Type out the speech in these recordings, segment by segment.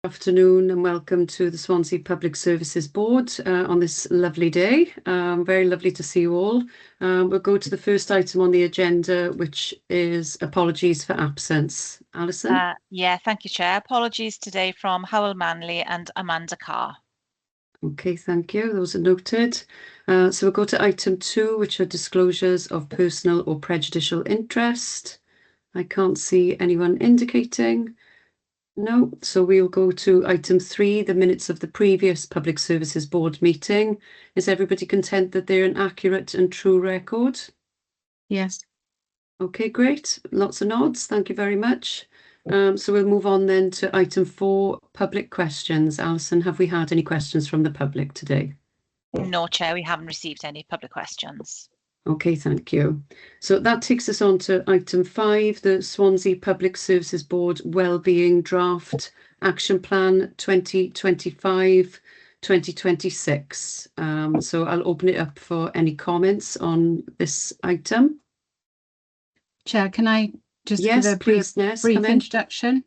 Afternoon and welcome to the Swansea Public Services Board on this lovely day. Very lovely to see you all. We'll go to the first item on the agenda, which is apologies for absence. Alison? Thank you, Chair. Apologies today from Howell Manley and Amanda Carr. Okay, thank you. Those are noted. So we'll go to item 2, which are disclosures of personal or prejudicial interest. I can't see anyone indicating. No, so we'll go to item 3, the minutes of the previous Public Services Board meeting. Is everybody content that they're an accurate and true record? Yes. Okay, great. Lots of nods. Thank you very much. So we'll move on then to item 4, public questions. Alison, have we had any questions from the public today? No, Chair, we haven't received any public questions. Okay, thank you. So that takes us on to item 5, the Swansea Public Services Board Wellbeing Draft Action Plan 2025-2026. So I'll open it up for any comments on this item. Chair, can I just Yes, give a please, brief come in. introduction?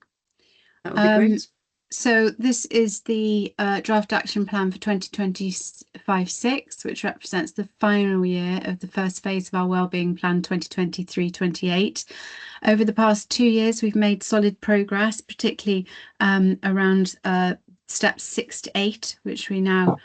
That would be great. So this is the draft action plan for 2025-6, which represents the final year of the first phase of our wellbeing plan 2023-28. Over the past 2 years, we've made solid progress, particularly around steps 6 to 8, which we now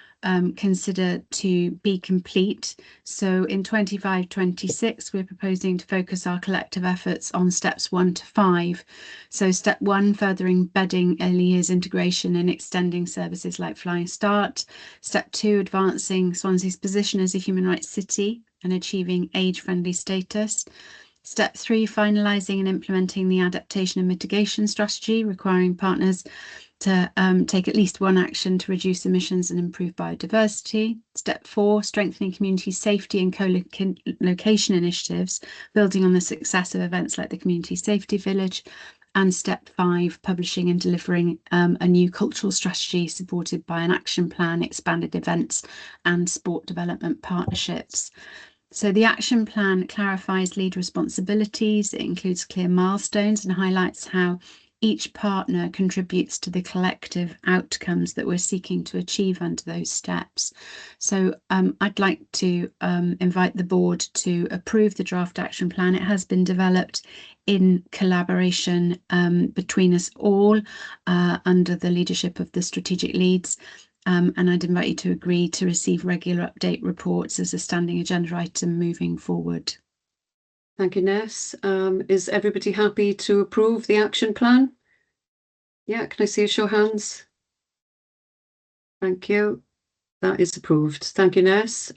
consider to be complete. So in 25-26, we're proposing to focus our collective efforts on steps 1 to 5. So step 1, further embedding early years integration and extending services like Flying Start. Step 2, advancing Swansea's position as a human rights city and achieving age-friendly status. Step 3, finalising and implementing the adaptation and mitigation strategy, requiring partners to take at least one action to reduce emissions and improve biodiversity. Step 4, strengthening community safety and co-location initiatives, building on the success of events like the Community Safety Village. And step 5, publishing and delivering a new cultural strategy supported by an action plan, expanded events and sport development partnerships. So the action plan clarifies lead responsibilities. It includes clear milestones and highlights how each partner contributes to the collective outcomes that we're seeking to achieve under those steps. So I'd like to invite the board to approve the draft action plan. It has been developed in collaboration between us all under the leadership of the strategic leads. And I'd invite you to agree to receive regular update reports as a standing agenda item moving forward. Thank you, Ness. Is everybody happy to approve the action plan? Yeah, can I see a show of hands? Thank you. That is approved. Thank you, Ness.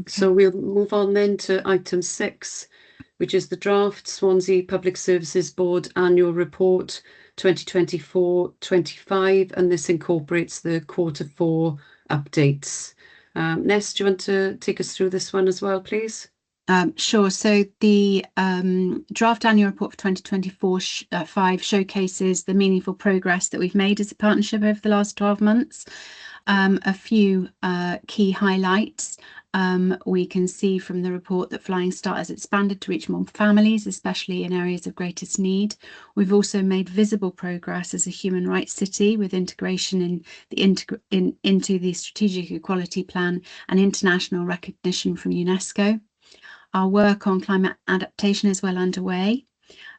So we'll move on then to item 6, which is the draft Swansea Public Services Board Annual Report 2024-25, and this incorporates the Q4 updates. Ness, do you want to take us through this one as well, please? Sure. So the draft annual report for 2024-5 showcases the meaningful progress that we've made as a partnership over the last 12 months. A few key highlights. We can see from the report that Flying Start has expanded to reach more families, especially in areas of greatest need. We've also made visible progress as a human rights city with integration into the Strategic Equality Plan and international recognition from UNESCO. Our work on climate adaptation is well underway,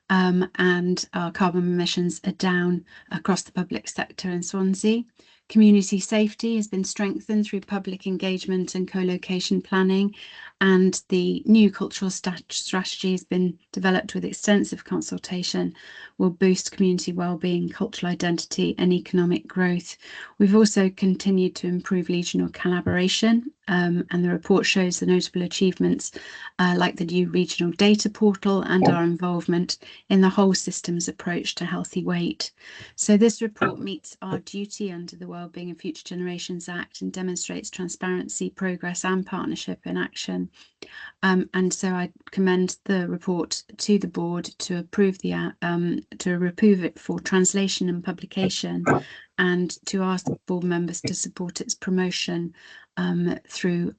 and our carbon emissions are down across the public sector in Swansea. Community safety has been strengthened through public engagement and co-location planning, and the new cultural strategy has been developed with extensive consultation, will boost community wellbeing, cultural identity and economic growth. We've also continued to improve regional collaboration, and the report shows the notable achievements like the new regional data portal and our involvement in the whole systems approach to healthy weight. So this report meets our duty under the Wellbeing of Future Generations Act and demonstrates transparency, progress and partnership in action. And so I commend the report to the board to approve it for translation and publication, and to ask board members to support its promotion through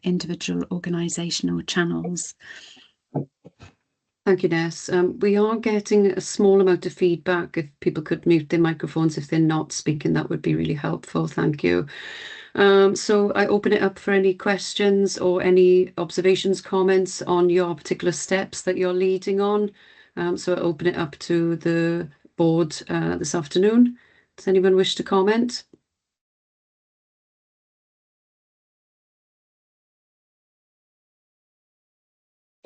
individual organisational channels. Thank you, Ness. We are getting a small amount of feedback. If people could mute their microphones if they're not speaking, that would be really helpful. Thank you. So I open it up for any questions or any observations, comments on your particular steps that you're leading on. So I open it up to the board this afternoon. Does anyone wish to comment?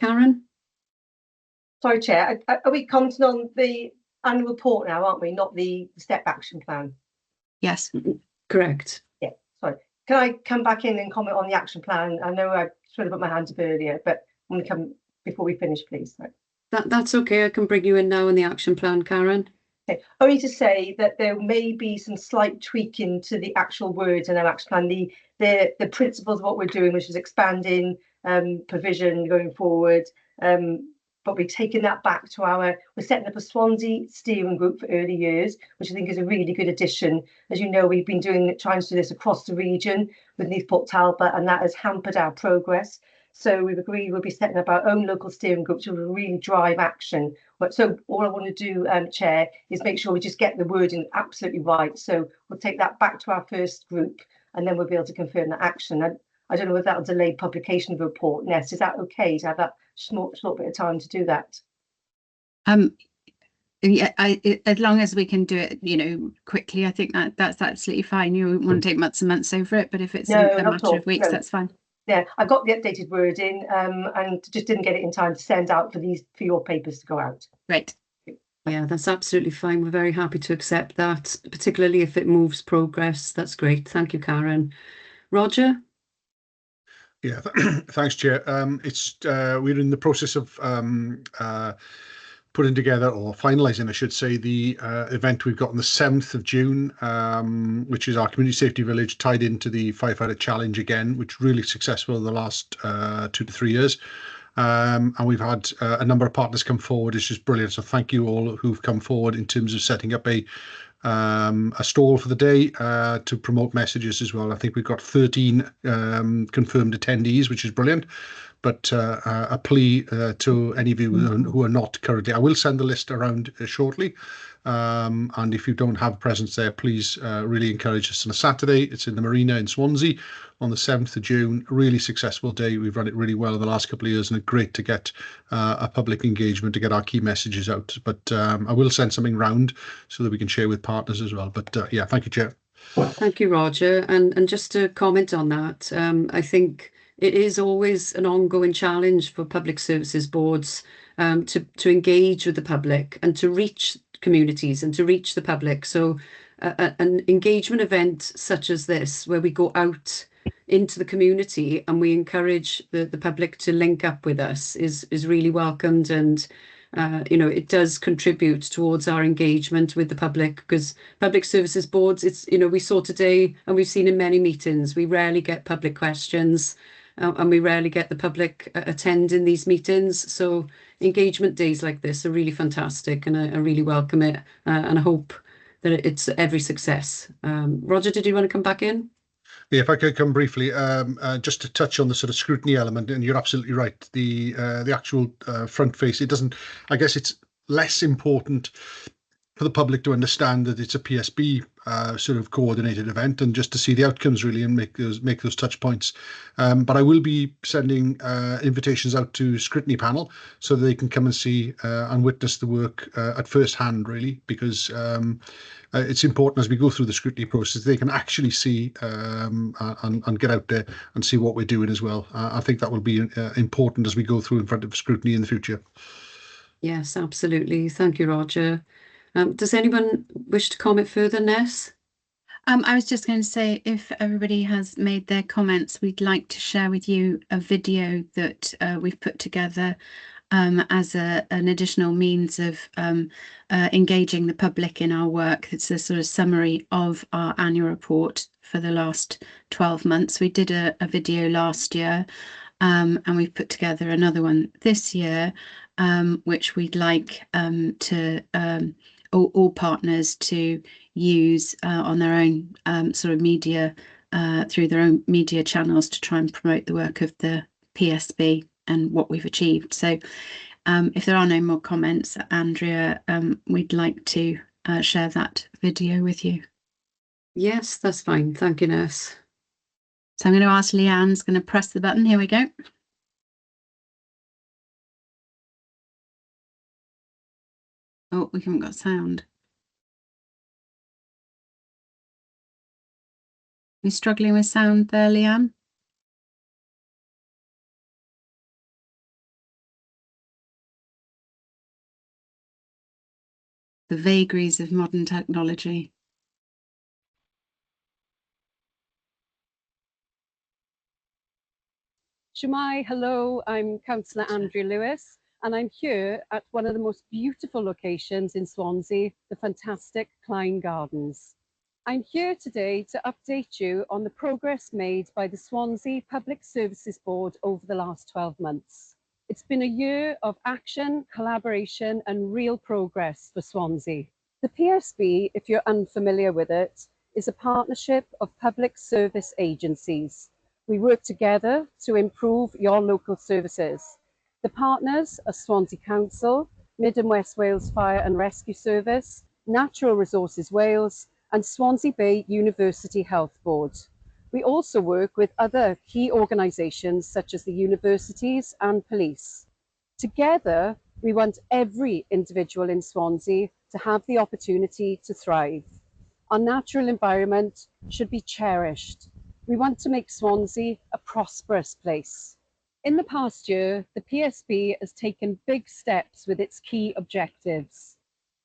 Karen? Sorry, Chair. Are we commenting on the annual report now, aren't we? Not the step action plan? Yes. Correct. Yeah, sorry. Can I come back in and comment on the action plan? I know I should have put my hands up earlier, but I'm going to come before we finish, please. That's okay. I can bring you in now on the action plan, Karen. Okay. Only to say that there may be some slight tweaking to the actual words in our action plan. The principles of what we're doing, which is expanding provision going forward. But we're taking that back to we're setting up a Swansea steering group for early years, which I think is a really good addition. As you know, we've been trying to do this across the region with Neath Port Talbot, and that has hampered our progress. So we've agreed we'll be setting up our own local steering group to really drive action. So all I want to do, Chair, is make sure we just get the wording absolutely right. So we'll take that back to our first group, and then we'll be able to confirm that action. And I don't know if that'll delay publication of the report. Ness, is that okay to have that short bit of time to do that? Yeah, as long as we can do it, quickly, I think that's absolutely fine. You won't want to take months and months over it, but if it's a matter of weeks, that's fine. Yeah, I've got the updated wording and just didn't get it in time to send out for your papers to go out. Right. Yeah, that's absolutely fine. We're very happy to accept that, particularly if it moves progress. That's great. Thank you, Karen. Roger? Yeah, thanks, Chair. We're in the process of putting together, or finalising, I should say, the event we've got on the 7th of June, which is our Community Safety Village tied into the Firefighter Challenge again, which really successful in the last 2 to 3 years. And we've had a number of partners come forward. It's just brilliant. So thank you all who've come forward in terms of setting up a stall for the day to promote messages as well. I think we've got 13 confirmed attendees, which is brilliant. But a plea to any of you who are not currently, I will send the list around shortly. And if you don't have a presence there, please really encourage us on a Saturday. It's in the Marina in Swansea on the 7th of June. Really successful day. We've run it really well in the last couple of years, and it's great to get a public engagement to get our key messages out. But I will send something round so that we can share with partners as well. But yeah, thank you, Chair. Thank you, Roger. And just to comment on that, I think it is always an ongoing challenge for public services boards to engage with the public and to reach communities and to reach the public. So an engagement event such as this, where we go out into the community and we encourage the public to link up with us, is really welcomed, and it does contribute towards our engagement with the public, because public services boards, we saw today, and we've seen in many meetings, we rarely get public questions. And we rarely get the public attending these meetings. So engagement days like this are really fantastic, and I really welcome it, and I hope that it's every success. Roger, did you want to come back in? Yeah, if I could come briefly, just to touch on the sort of scrutiny element, and you're absolutely right. The actual front face, I guess it's less important for the public to understand that it's a PSB sort of coordinated event, and just to see the outcomes really and make those touch points. But I will be sending invitations out to scrutiny panel so that they can come and see and witness the work at first hand, really, because it's important as we go through the scrutiny process, they can actually see and get out there and see what we're doing as well. I think that will be important as we go through in front of scrutiny in the future. Yes, absolutely. Thank you, Roger. Does anyone wish to comment further, Ness? I was just going to say, if everybody has made their comments, we'd like to share with you a video that we've put together as an additional means of engaging the public in our work. It's a sort of summary of our annual report for the last 12 months. We did a video last year, and we've put together another one this year, which we'd like to all partners to use on their own sort of media, through their own media channels, to try and promote the work of the PSB and what we've achieved. So if there are no more comments, Andrea, we'd like to share that video with you. Yes, that's fine. Thank you, Nurse. So I'm going to ask Leanne's going to press the button. Here we go. Oh, we haven't got sound. Are you struggling with sound there, Leanne? The vagaries of modern technology. Shumai, hello, I'm Councillor Andrea Lewis, and I'm here at one of the most beautiful locations in Swansea, the fantastic Klein Gardens. I'm here today to update you on the progress made by the Swansea Public Services Board over the last 12 months. It's been a year of action, collaboration, and real progress for Swansea. The PSB, if you're unfamiliar with it, is a partnership of public service agencies. We work together to improve your local services. The partners are Swansea Council, Mid and West Wales Fire and Rescue Service, Natural Resources Wales, and Swansea Bay University Health Board. We also work with other key organisations such as the universities and police. Together, we want every individual in Swansea to have the opportunity to thrive. Our natural environment should be cherished. We want to make Swansea a prosperous place. In the past year, the PSB has taken big steps with its key objectives.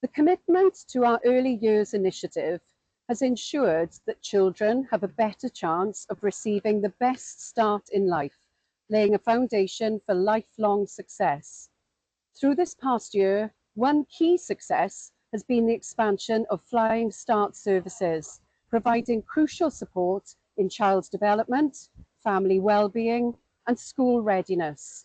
The commitment to our Early Years initiative has ensured that children have a better chance of receiving the best start in life, laying a foundation for lifelong success. Through this past year, one key success has been the expansion of Flying Start services, providing crucial support in child development, family well-being, and school readiness.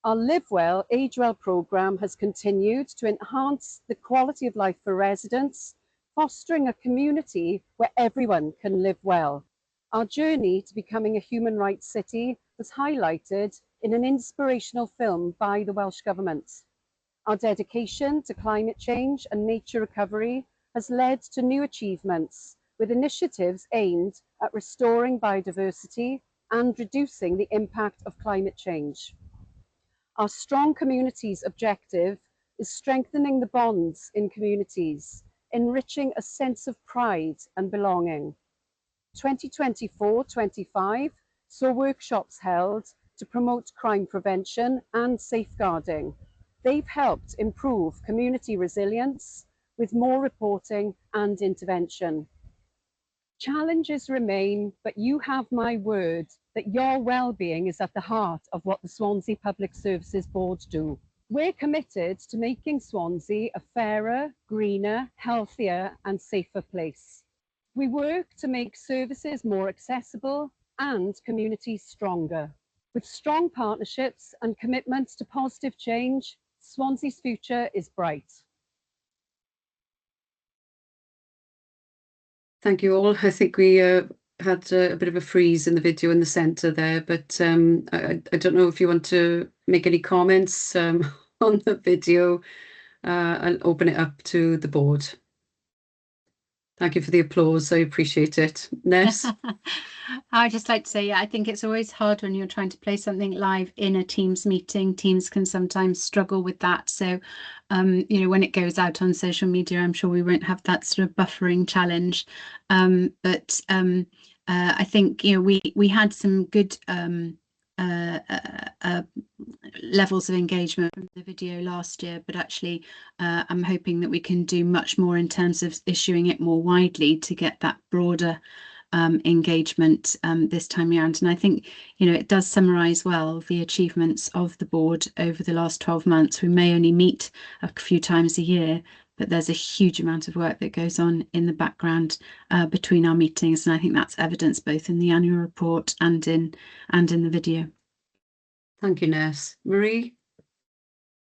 Our Live Well, Age Well programme has continued to enhance the quality of life for residents, fostering a community where everyone can live well. Our journey to becoming a human rights city was highlighted in an inspirational film by the Welsh Government. Our dedication to climate change and nature recovery has led to new achievements, with initiatives aimed at restoring biodiversity and reducing the impact of climate change. Our Strong Communities objective is strengthening the bonds in communities, enriching a sense of pride and belonging. 2024-25 saw workshops held to promote crime prevention and safeguarding. They've helped improve community resilience with more reporting and intervention. Challenges remain, but you have my word that your well-being is at the heart of what the Swansea Public Services Board do. We're committed to making Swansea a fairer, greener, healthier and safer place. We work to make services more accessible and communities stronger. With strong partnerships and commitments to positive change, Swansea's future is bright. Thank you all. I think we had a bit of a freeze in the video in the centre there, but I don't know if you want to make any comments on the video. I'll open it up to the board. Thank you for the applause. I appreciate it. Ness? I'd just like to say, yeah, I think it's always hard when you're trying to play something live in a Teams meeting. Teams can sometimes struggle with that. So, you know, when it goes out on social media, I'm sure we won't have that sort of buffering challenge. But I think, you know, we had some good levels of engagement from the video last year, but actually I'm hoping that we can do much more in terms of issuing it more widely to get that broader engagement this time around. And I think, you know, it does summarise well the achievements of the board over the last 12 months. We may only meet a few times a year, but there's a huge amount of work that goes on in the background between our meetings, and I think that's evidenced both in the annual report and in the video. Thank you, Ness. Marie?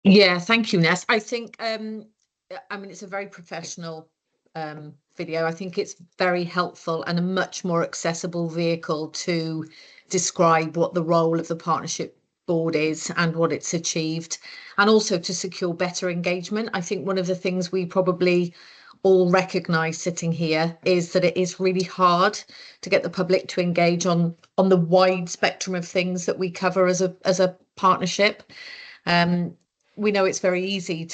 Yeah, thank you, Ness. I think, I mean, it's a very professional video. I think it's very helpful and a much more accessible vehicle to describe what the role of the partnership board is and what it's achieved, and also to secure better engagement. I think one of the things we probably all recognise sitting here is that it is really hard to get the public to engage on the wide spectrum of things that we cover as a partnership. We know it's very easy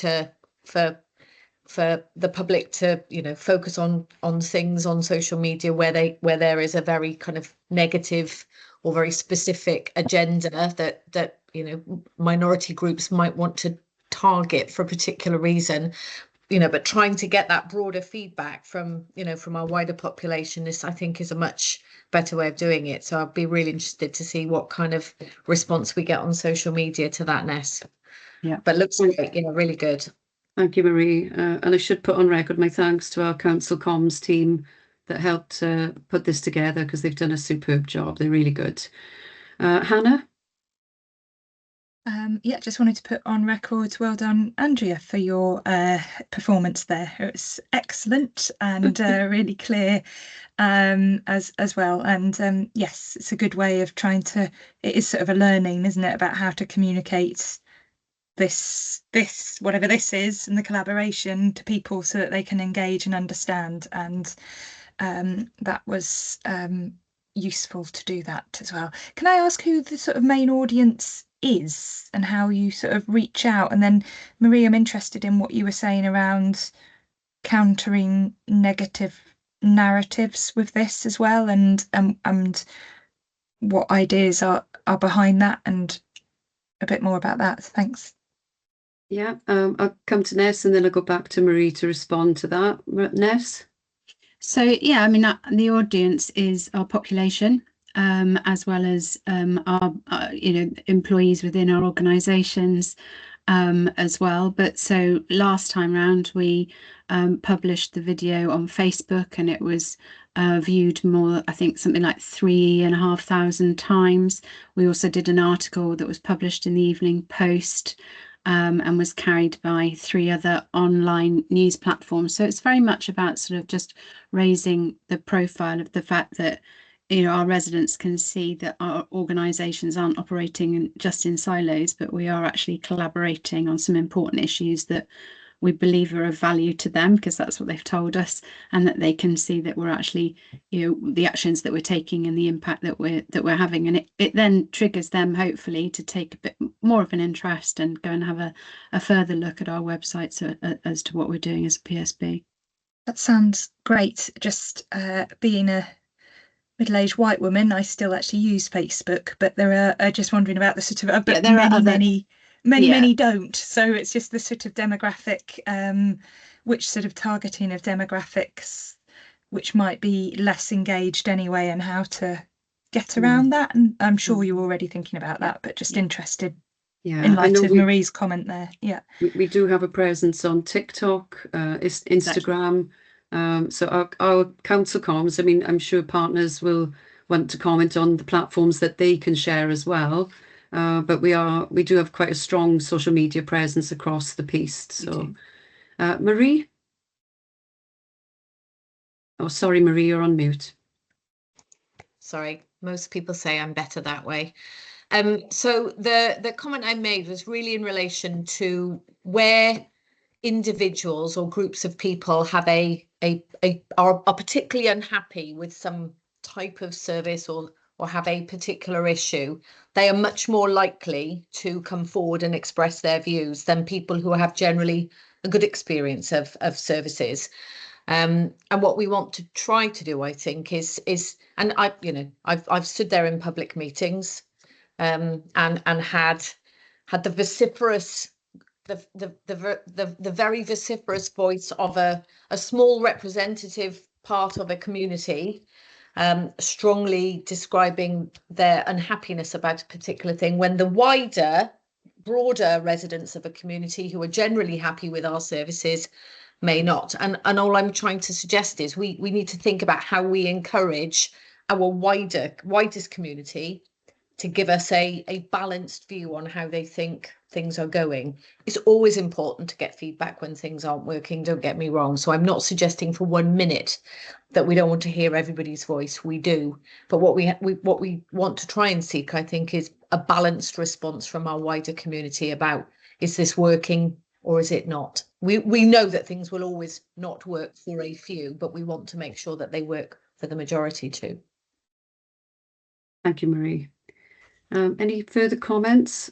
for the public to, you know, focus on things on social media where there is a very kind of negative or very specific agenda that you know, minority groups might want to target for a particular reason, you know, but trying to get that broader feedback from, you know, from our wider population is, I think, is a much better way of doing it. So I'd be really interested to see what kind of response we get on social media to that, Ness. Yeah, but looks great, you know, really good. Thank you, Marie. And I should put on record my thanks to our council comms team that helped put this together, because they've done a superb job. They're really good. Hannah? Yeah, just wanted to put on record, well done, Andrea, for your performance there. It was excellent and really clear as well. And yes, it's a good way of trying to, it is sort of a learning, isn't it, about how to communicate this whatever this is, and the collaboration to people so that they can engage and understand. And that was useful to do that as well. Can I ask who the sort of main audience is and how you sort of reach out? And then, Marie, I'm interested in what you were saying around countering negative narratives with this as well, and what ideas are behind that, and a bit more about that. Thanks. Yeah, I'll come to Ness and then I'll go back to Marie to respond to that. Ness? So yeah, I mean, the audience is our population, as well as our you know, employees within our organisations as well. But so last time round we published the video on Facebook, and it was viewed more, I think something like 3,500 times. We also did an article that was published in the Evening Post, and was carried by 3 other online news platforms. So it's very much about sort of just raising the profile of the fact that, you know, our residents can see that our organisations aren't operating just in silos, but we are actually collaborating on some important issues that we believe are of value to them, because that's what they've told us, and that they can see that we're actually, you know, the actions that we're taking and the impact that we're having, and it then triggers them hopefully to take a bit more of an interest and go and have a further look at our website, so as to what we're doing as a PSB. That sounds great. Just being a middle-aged white woman, I still actually use Facebook, but there are just wondering about the sort of many don't. So it's just the sort of demographic, which sort of targeting of demographics which might be less engaged anyway, and how to get around that. And I'm sure you're already thinking about that, but just interested in light of Marie's comment there. Yeah, we do have a presence on TikTok, Instagram. So our council comms, I mean, I'm sure partners will want to comment on the platforms that they can share as well. But we do have quite a strong social media presence across the piece. So, Marie? Oh, sorry, Marie, you're on mute. Sorry, most people say I'm better that way. So the comment I made was really in relation to where individuals or groups of people have are particularly unhappy with some type of service or have a particular issue. They are much more likely to come forward and express their views than people who have generally a good experience of services. And what we want to try to do, I think, is and I've stood there in public meetings and had the vociferous the very vociferous voice of a small representative part of a community, strongly describing their unhappiness about a particular thing, when the broader residents of a community who are generally happy with our services may not. And all I'm trying to suggest is we need to think about how we encourage our widest community to give us a balanced view on how they think things are going. It's always important to get feedback when things aren't working, don't get me wrong. So I'm not suggesting for 1 minute that we don't want to hear everybody's voice. We do, but what we want to try and seek, I think, is a balanced response from our wider community about, is this working or is it not? We know that things will always not work for a few, but we want to make sure that they work for the majority too. Thank you, Marie. Any further comments?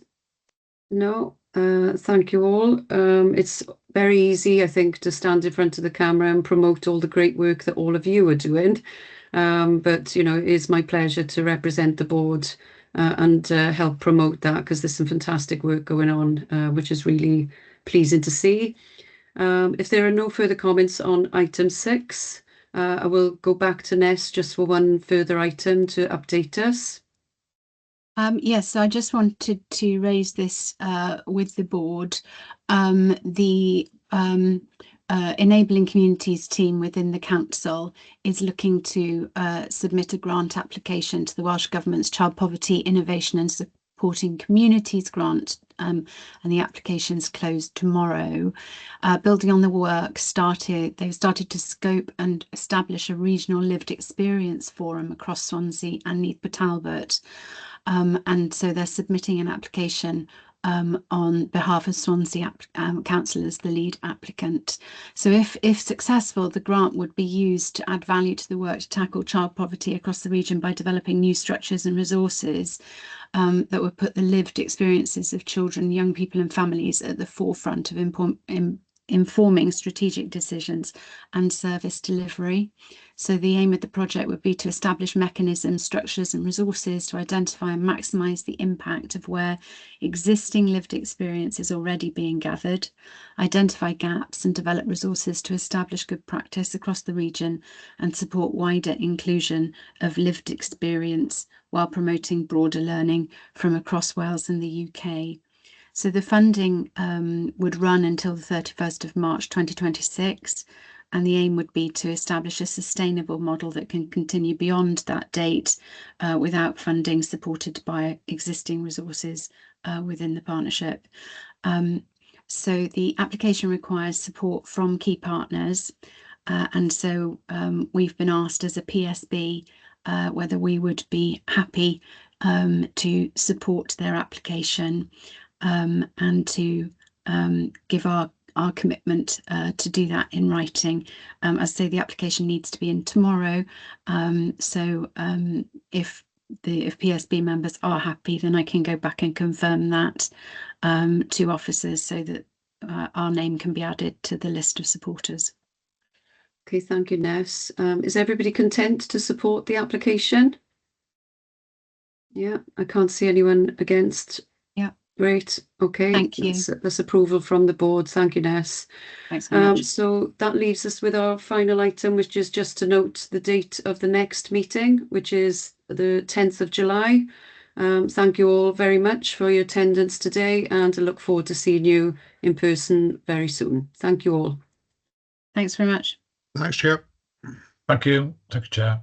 No. Thank you all. It's very easy, I think, to stand in front of the camera and promote all the great work that all of you are doing. But, you know, it is my pleasure to represent the board and help promote that, because there's some fantastic work going on, which is really pleasing to see. If there are no further comments on item 6, I will go back to Ness just for one further item to update us. Yes, so I just wanted to raise this with the board. The Enabling Communities team within the council is looking to submit a grant application to the Welsh Government's Child Poverty Innovation and Supporting Communities grant, and the application's closed tomorrow. Building on the work they've started to scope and establish a regional lived experience forum across Swansea and Neath Talbot. And so they're submitting an application on behalf of Swansea Council as the lead applicant. So if successful, the grant would be used to add value to the work to tackle child poverty across the region by developing new structures and resources that would put the lived experiences of children, young people and families at the forefront of informing strategic decisions and service delivery. So the aim of the project would be to establish mechanisms, structures and resources to identify and maximise the impact of where existing lived experience is already being gathered, identify gaps and develop resources to establish good practice across the region and support wider inclusion of lived experience while promoting broader learning from across Wales and the UK. So the funding would run until the 31st of March 2026, and the aim would be to establish a sustainable model that can continue beyond that date without funding, supported by existing resources within the partnership. So the application requires support from key partners, and so we've been asked as a PSB whether we would be happy to support their application and to give our commitment to do that in writing. As I say, the application needs to be in tomorrow. So if PSB members are happy, then I can go back and confirm that to officers so that our name can be added to the list of supporters. Okay, thank you, Ness. Is everybody content to support the application? Yeah, I can't see anyone against. Yeah. Great. Okay. Thank you. That's approval from the board. Thank you, Ness. Thanks very much. So that leaves us with our final item, which is just to note the date of the next meeting, which is the 10th of July. Thank you all very much for your attendance today, and I look forward to seeing you in person very soon. Thank you all. Thanks very much. Thanks, Chair. Thank you. Thank you, Chair.